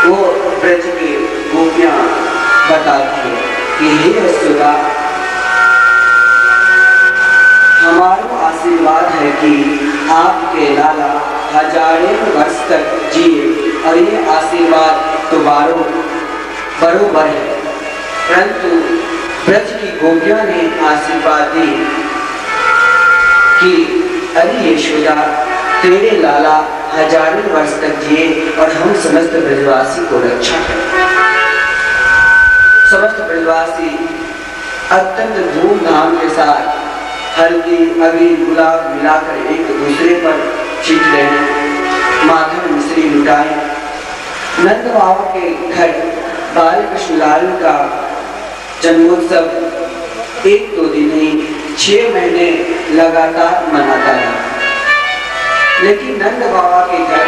वो ब्रज की गोपियां बताती है कि हे यशोदा, हमारा आशीर्वाद है कि आपके लाला हजारों वर्ष तक जिए और ये आशीर्वाद तो बरोबर है। परंतु ब्रज की गोपियां ने आशीर्वाद दी कि अरे यशोदा, तेरे लाला हजारों वर्ष तक जिए और हम समस्त ब्रजवासी को रक्षा करें। समस्त ब्रजवासी अत्यंत धूमधाम के साथ हल्दी अबीर गुलाब मिलाकर एक दूसरे पर छीट रहे हैं, माखन मिश्री लुटाए। नंद बाबा के घर बाल कृष्ण लाल का जन्मोत्सव 1-2 दिन नहीं 6 महीने लगातार मनाता है। लेकिन नंद बाबा के घर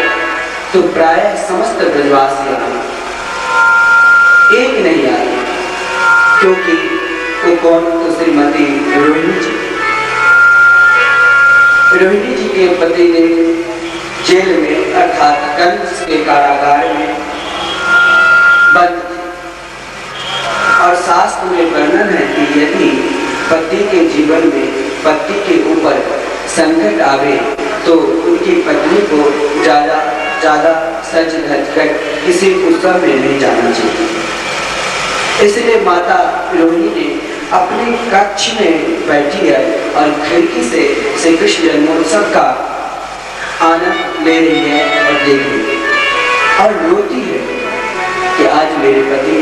तो प्रायः समस्त ब्रजवासी आए, एक नहीं आए, क्योंकि वो कौन तो श्रीमती रोहिणी जी। रोहिणी जी के पति ने जेल में अर्थात कंस के कारागार में बंद थे और शास्त्र में वर्णन है कि यदि पति के जीवन में पति के ऊपर संकट आवे तो उनकी पत्नी को ज्यादा सज धज कर किसी उत्सव में नहीं जाना चाहिए। इसलिए माता रोहिणी ने अपने कक्ष में बैठी है और खिड़की से श्री कृष्ण जन्मोत्सव का आनंद ले रही है और देख रही है और रोती है कि आज मेरे पति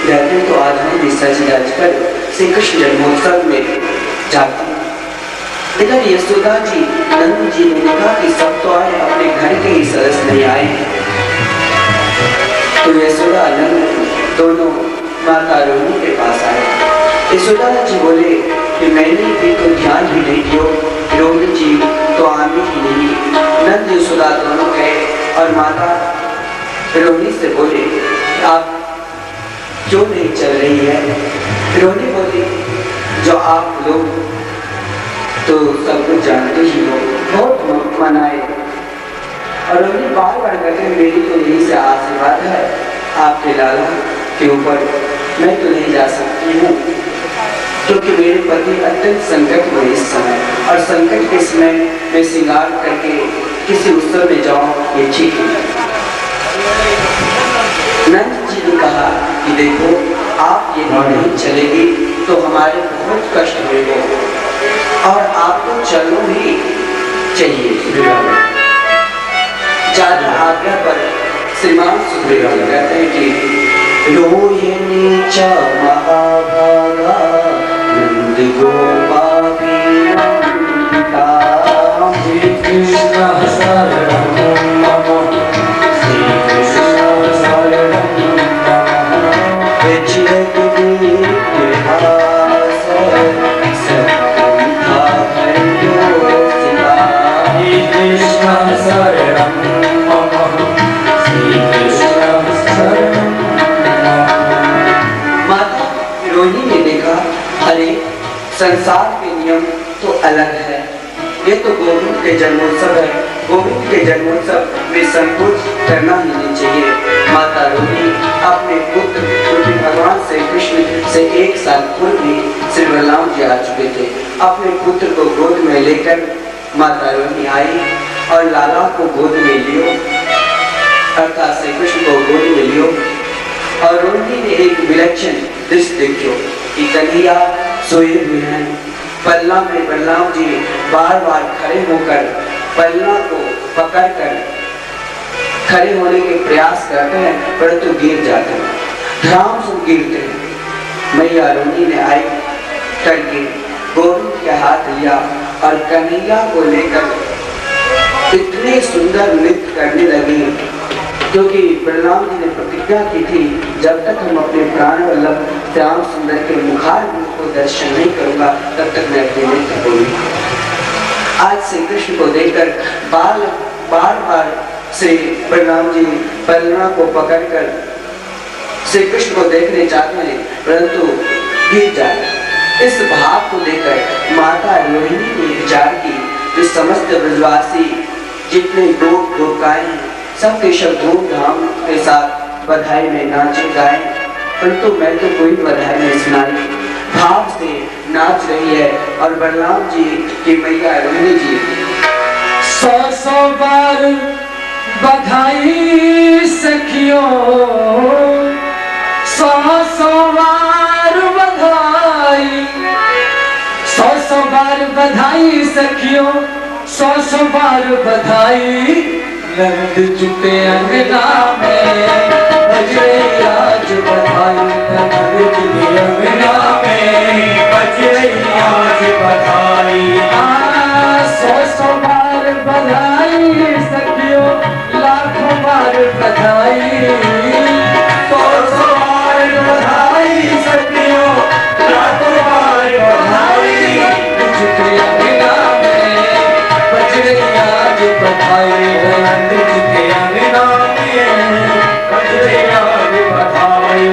रहते तो आज हम भी सज धज कर श्री कृष्ण जन्मोत्सव में जाते। इधर यशोदा जी नंद जी ने देखा कि सब तो आए, अपने घर के ही सदस्य नहीं आए। तो यशोदा नंद दोनों माता रोहिणी के पास आए। यशोदा जी बोले कि मैंने भी तो ध्यान भी नहीं दियो, रोहिणी जी तो आमी ही नहीं। नंद यशोदा दोनों गए और माता रोहिणी से बोले आप क्यों नहीं चल रही है। रोहिणी बोली जो आप लोग तो सब कुछ जानते ही हो, बहुत मनाए और रोहिणी बार बार कहते मेरी तो यही से आशीर्वाद है आपके लाला के ऊपर, मैं तो नहीं जा सकती हूँ क्योंकि मेरे पति अत्यंत संकट में इस समय, और संकट के समय मैं श्रृंगार करके किसी उत्सव में जाऊँ ये ठीक है। नंद जी ने कहा कि देखो आप ये नहीं चलेगी तो हमारे बहुत कष्ट होगा और आपको चलो ही चाहिए। ज्यादा आज्ञा पर श्रीमान सुखदेव जी कहते हैं कि रोहिणी च महाभागा नंद गोपापी श्री कृष्ण शरणं मम श्री कृष्ण शरणं संसार के नियम तो अलग है, ये तो गोविंद के जन्मोत्सव है, गोविंद के जन्मोत्सव में संकोच करना ही नहीं चाहिए। माता रोहिणी अपने पुत्र क्योंकि भगवान श्री कृष्ण से 1 साल पूर्व भी श्री बलराम जी आ चुके थे, अपने पुत्र को गोद में लेकर माता रोहिणी आई और लाला को गोद में लियो, अर्थात श्री कृष्ण को गोद में लियो। और रोहिणी ने एक विलक्षण दृश्य देखो कि कन्हैया सोए हुए हैं, पल्ला में बलराम जी बार बार खड़े होकर पल्ला को पकड़कर खड़े होने के प्रयास करते हैं परंतु गिर जाते हैं, धड़ाम से गिरते हैं। मैया रोहिणी ने आई करके गोविंद के हाथ लिया और कन्हैया को लेकर इतने सुंदर नृत्य करने लगी क्योंकि बलराम जी ने प्रतिज्ञा की थी जब तक हम अपने प्राण वल्लभ श्याम सुंदर के मुखार को दर्शन नहीं करूंगा तब तक मैं अपने नृत्य करूंगी। आज श्री कृष्ण को देखकर बार बार श्री बलराम जी पलना को पकड़कर श्री कृष्ण को देखने चाहते हैं परंतु गिर जाते। इस भाव को लेकर माता रोहिणी ने विचार की कि समस्त ब्रजवासी जितने लोग गोपिकाएं हैं सबके सब धूमधाम के साथ बधाई में नाचे गाए, परंतु मैं तो कोई बधाई नहीं सुनाई। भाव से नाच रही है और बलराम जी की मैया रोहिणी जी 100 बार बधाई सखियों, 100 बार बधाई, 100 बार बधाई सखियों, 100 बार बधाई। नंद जुटे अंगना में बजे आज बधाई, नंद जुटे अंगना में बजे आज बधाई। 100 बार बधाई सखियों, लाखों बार बधाई, 100 बार बधाई सखियों, लाखों बार बधाई। जुटे अंगना में बजे आज बधाई, नंद जुटे अंगना में बजे आज बधाई।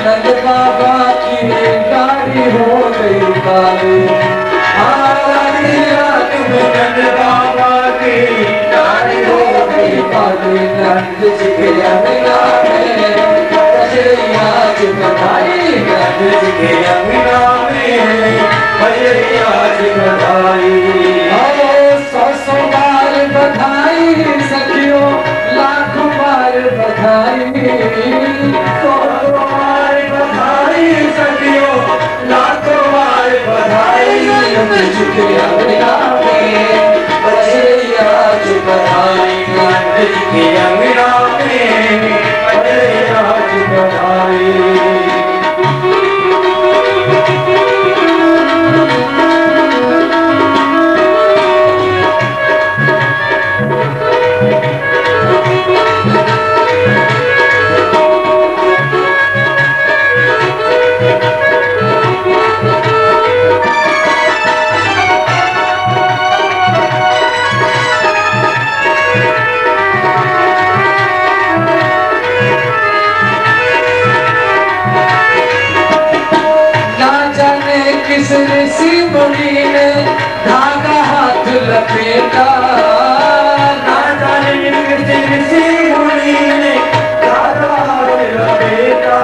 नंद बाबा की गाड़ी हो गई काली, रात में नंद बाबा की गाड़ी हो गई काली। नंद जी के अंगना में बजे आज बधाई, नंद जी के अंगना में बजे आज बधाई। 100 बार बधाई सखियों, लाखों बार बधाई, 100 बार बधाई सखियों, लाखों बार बधाई। नंद जी के अंगना में बजे आज बधाई, नंद जी के अंगना में बजे आज बधाई। किस ऋषि मुनि ने धागा हाथ लपेटा, ना जाने किस ऋषि मुनि ने धागा हाथ लपेटा।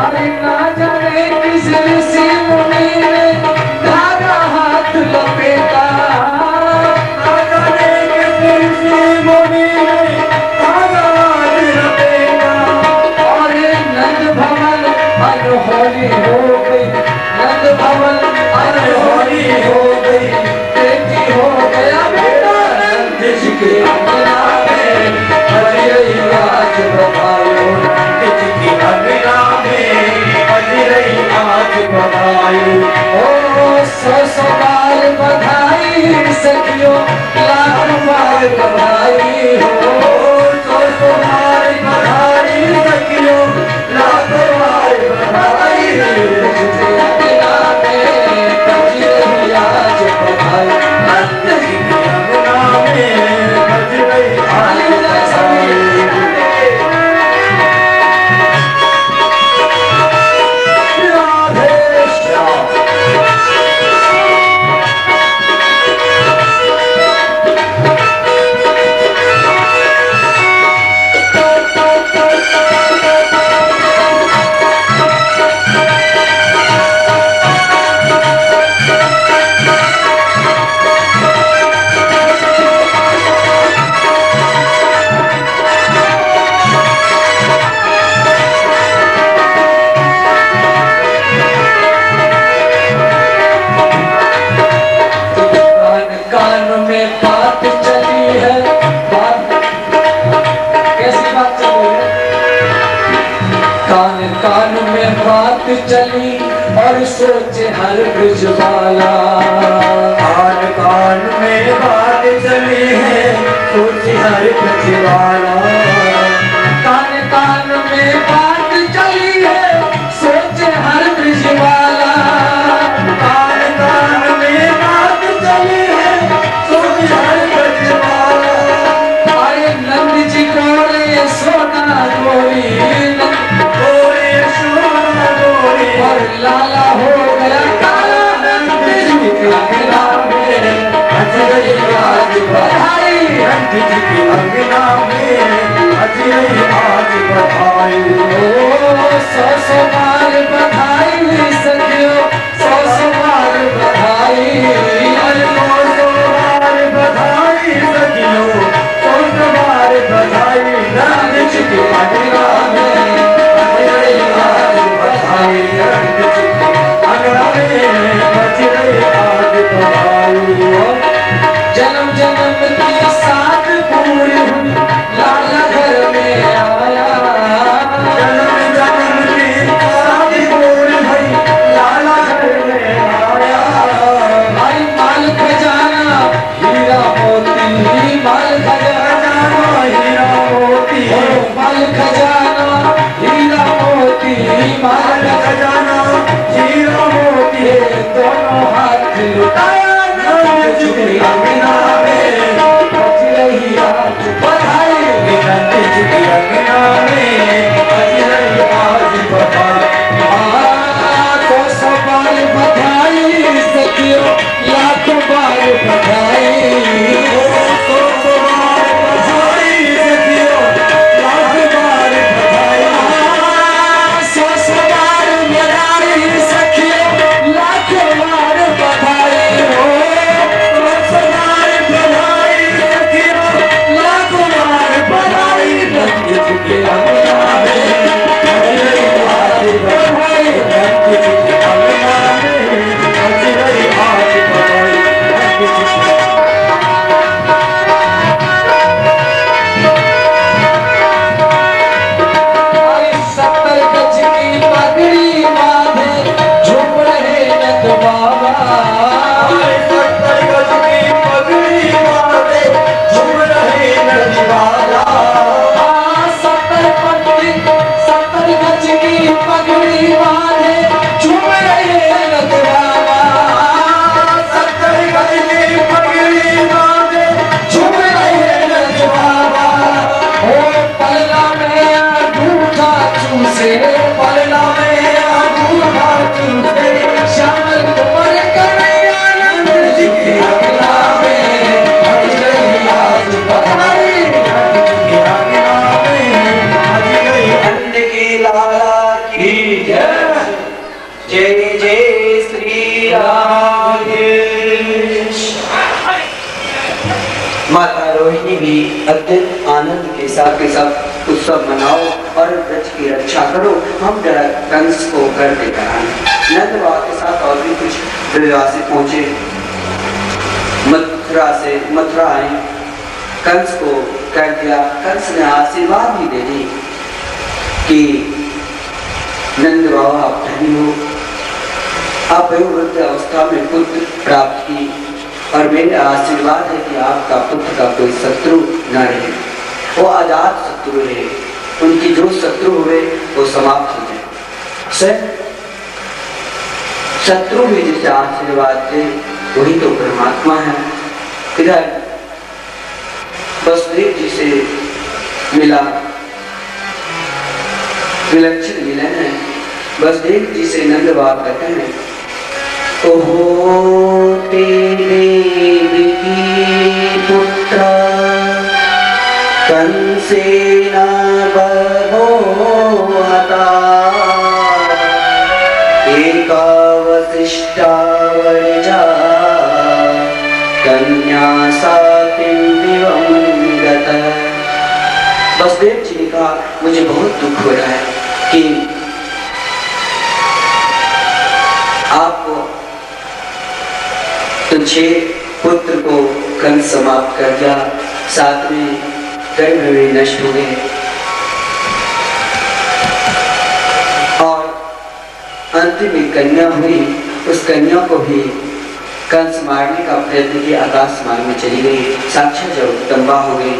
अरे ना जाने किस ऋषि मुनि ने धागा हाथ लपेटा, ना जाने किस ऋषि मुनि ने धागा हाथ लपेटा। और नंद भवन अनहोनी हो गई, नंद भवन अनहोनी हो गई, बेटी हो गया बेटा। बात चली और सोचे हर ब्रज वाला। कान कान में बात चली है सोचे हर ब्रज वाला। कान कान में बात चली है सोचे हर ब्रज वाला। कान कान में बात चली है सोचे हर ब्रज वाला। अरे नंद जी गोरे सोना गोरी, गोरे सोना गोरी और लाला हो गया काला। नंद जी के अंगना में अजय आज बधाई, नंद जी के अंगना में अजय आज बधाई। ओ सौ बार बधाई सखियो, सौ बार बधाई। अरे सौ बार बधाई सखियो, सौ बार बधाई। नंद जी के अंगना में अजय आज बधाई। नंद जी के अंगना में अजय आज बधाई। जन्म जन्म की साथ पूरी हुई, लाला घर में आया। जन्म जन्म की शादी पूरी भई, लाला घर में आया। भाई माल खजाना हीरा मोती, माल खजाना हीरा मोती, ओ माल खजाना हीरा मोती, माल खजाना हीरा मोती। ये दोनों हाथ लुटाया। नंद जी के अंगना में बज रही आज बधाई, नंद जी के अंगना में अजय आज बधाई। तो सौ बार बधाई सखियो, लाखों बार बधाई। सौ बार बधाई सखियो, लाख बार बधाई। सौ बार बधाई सखियो, लाखों बार बधाई। सौ बार बधाई सखियो, लाखों बार बधाई। नंद जी के अंगना में अजय आज बधाई। नंद जी के अंगना में अजय आज बधाई। नंद जी के अरे 70 गज की पगड़ी बांधे झूम रहे नंद बाबा। 70 गज की पगड़ी बांधे झूम रहे नंद बाबा। 70 गज की पगड़ी बांधे झूम रहे नंद बाबा। 70 गज की पगड़ी बांधे झूम रहे नंद बाबा। ओ पलना में अंगूठा चूसे, पलना में अंगूठा चूसे, श्यामल कुंवर कन्हैया नंद जी के अंगना में अजय आज बधाई। के अंगना में अजय नंद के लाला की जय, जय जय श्री राम। माता रोहिणी भी अत्यंत आनंद के साथ उत्सव मनाओ और ब्रज की रक्षा करो। हम जरा कंस को घर लेकर आए। नंद बाबा के साथ और भी कुछ ब्रजवासी पहुंचे, मथुरा आए। कंस को कर दिया। कंस ने आशीर्वाद भी दे दी कि नंद बाबा आप धनी हो, आप वयोवृद्ध अवस्था में पुत्र प्राप्त की और मेरा आशीर्वाद है कि आपका पुत्र का कोई शत्रु न रहे, वो आजाद शत्रु रहे, उनकी जो शत्रु हुए वो समाप्त हो जाए। शत्रु भी जिसे आशीर्वाद दे वही तो परमात्मा है। इधर वसुदेव जी से मिला, विलक्षण मिलन है। वसुदेव जी से नंद बाबा कहते हैं, ओहो देवी पुत्र कंसेन बभो हता, एका वसिष्ठा वर्जा कन्या सातिं दिवंगता। वसुदेव जी ने कहा, मुझे बहुत दुख हो रहा है कि आपको तो 6 पुत्र को कंस समाप्त कर दिया, 7वें गर्भ में नष्ट हो गए। और अंतिम एक कन्या हुई, उस कन्या को भी कंस मारने का प्रयत्न किया, आकाश मार्ग में चली गई, साक्षात जगदम्बा हो गई।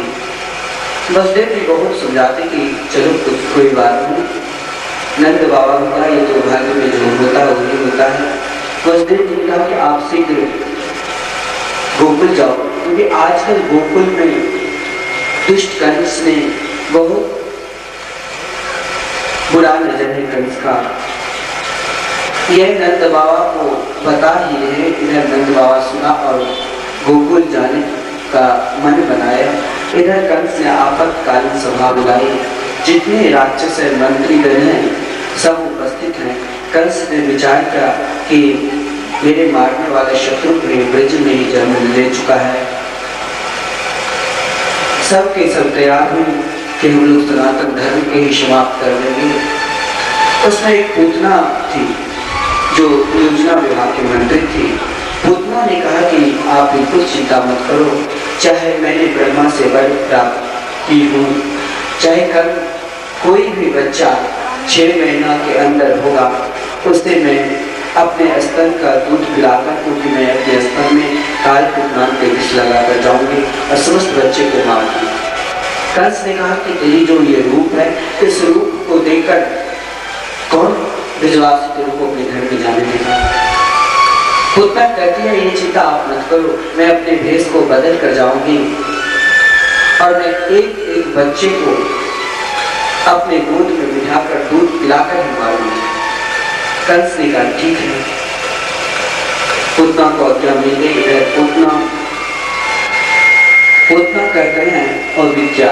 वसुदेव जी बहुत समझाते कि चलो कुछ कोई बात नहीं, नंद बाबा ने कहा ये तो भाग्य में जो होता है वही होता है। वसुदेव जी ने कहा कि आप शीघ्र गोकुल जाओ, क्योंकि आजकल गोकुल में दुष्ट कंस ने बहुत बुरा नजर है कंस का। यह नंद बाबा को बता ही रहे, इधर नंद बाबा सुना और गोकुल जाने का मन बनाया। इधर कंस ने आपातकालीन सभा बुलाई, जितने राक्षस है मंत्रीगण हैं सब उपस्थित हैं। कंस ने विचार किया कि मेरे मारने वाले शत्रु ब्रज में ही जन्म ले चुका है, सब के सब तैयार हुए कि हम लोग सनातन धर्म के ही समाप्त कर देंगे। उसमें एक पूतना थी जो योजना विभाग के मंत्री थी। पूतना ने कहा कि आप बिल्कुल चिंता मत करो, चाहे मैंने ब्रह्मा से वर प्राप्त की हूँ, चाहे कल कोई भी बच्चा 6 महीना के अंदर होगा उससे मैं अपने स्तन का दूध पिलाकर, क्योंकि मैं अपने स्तन में कालकूट नाम के विष लगाकर जाऊंगी और समस्त बच्चे को मार दूंगी। कंस ने कहा कि तेरी जो ये रूप है, इस रूप को देखकर कौन विश्वास तेरे को अपने घर में जाने देगा। पूतना कहती है ये चिंता आप मत करो, मैं अपने भेष को बदल कर जाऊंगी और मैं एक एक बच्चे को अपने गोद में बिठाकर दूध पिलाकर ही मारूंगी। कंस ने कहा ठीक है। पूतना को आज्ञा मिल गई। पूतना करते हैं और विद्या